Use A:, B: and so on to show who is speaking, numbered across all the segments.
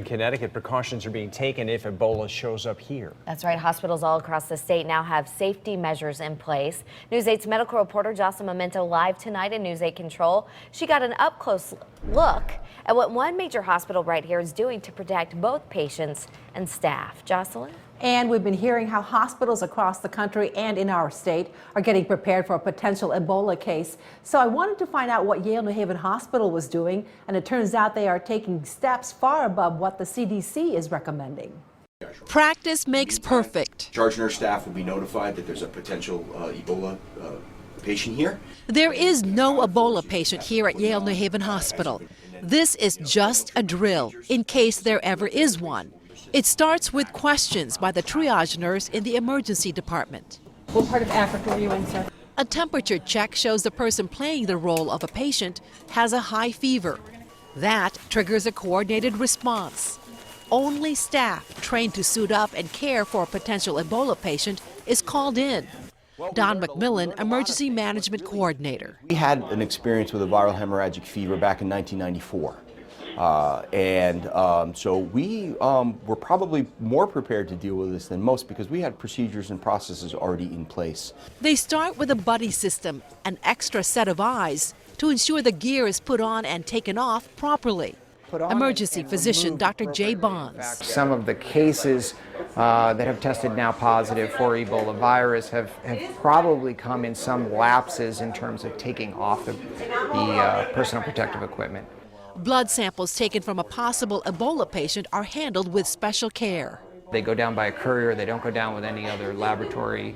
A: Connecticut, precautions are being taken if Ebola shows up here.
B: That's right. Hospitals all across the state now have safety measures in place. News 8's medical reporter Jocelyn Memento live tonight in News 8 Control. She got an up-close look at what one major hospital right here is doing to protect both patients and staff. Jocelyn?
C: And we've been hearing how hospitals across the country and in our state are getting prepared for a potential Ebola case. So I wanted to find out what Yale New Haven Hospital was doing, and it turns out they are taking steps far above what the CDC is recommending.
D: Practice makes perfect.
E: Charge nurse staff will be notified that there's a potential Ebola patient here.
D: There is no Ebola patient here at Yale New Haven Hospital. This is just a drill in case there ever is one. It starts with questions by the triage nurse in the emergency department.
C: What part of Africa are you in, sir?
D: A temperature check shows the person playing the role of a patient has a high fever. That triggers a coordinated response. Only staff trained to suit up and care for a potential Ebola patient is called in. Don McMillan, Emergency Management Coordinator.
E: We had an experience with a viral hemorrhagic fever back in 1994. So we were probably more prepared to deal with this than most because we had procedures and processes already in place.
D: They start with a buddy system, an extra set of eyes, to ensure the gear is put on and taken off properly. Emergency physician Dr. Jay Bonds.
F: Some of the cases that have tested now positive for Ebola virus have probably come in some lapses in terms of taking off the personal protective equipment.
D: Blood samples taken from a possible Ebola patient are handled with special care.
F: They go down by a courier, they don't go down with any other laboratory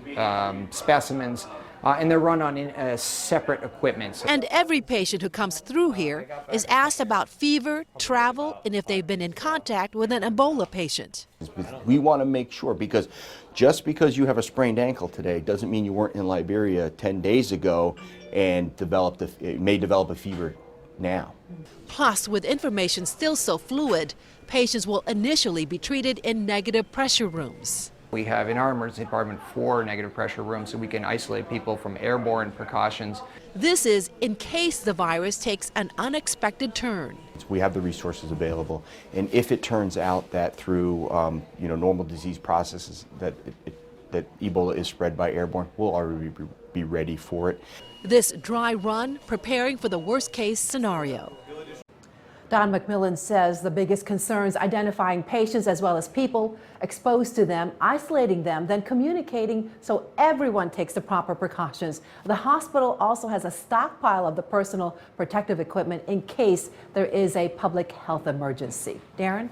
F: specimens, and they're run on separate equipment.
D: And every patient who comes through here is asked about fever, travel, and if they've been in contact with an Ebola patient.
E: We want to make sure, because just because you have a sprained ankle today doesn't mean you weren't in Liberia 10 days ago and may develop a fever now.
D: Plus, with information still so fluid, patients will initially be treated in negative pressure rooms.
F: We have in our emergency department 4 negative pressure rooms so we can isolate people from airborne precautions.
D: This is in case the virus takes an unexpected turn.
E: We have the resources available, and if it turns out that through normal disease processes that Ebola is spread by airborne, we'll already be ready for it.
D: This dry run preparing for the worst case scenario.
C: Don McMillan says the biggest concerns identifying patients as well as people exposed to them, isolating them, then communicating so everyone takes the proper precautions. The hospital also has a stockpile of the personal protective equipment in case there is a public health emergency. Darren?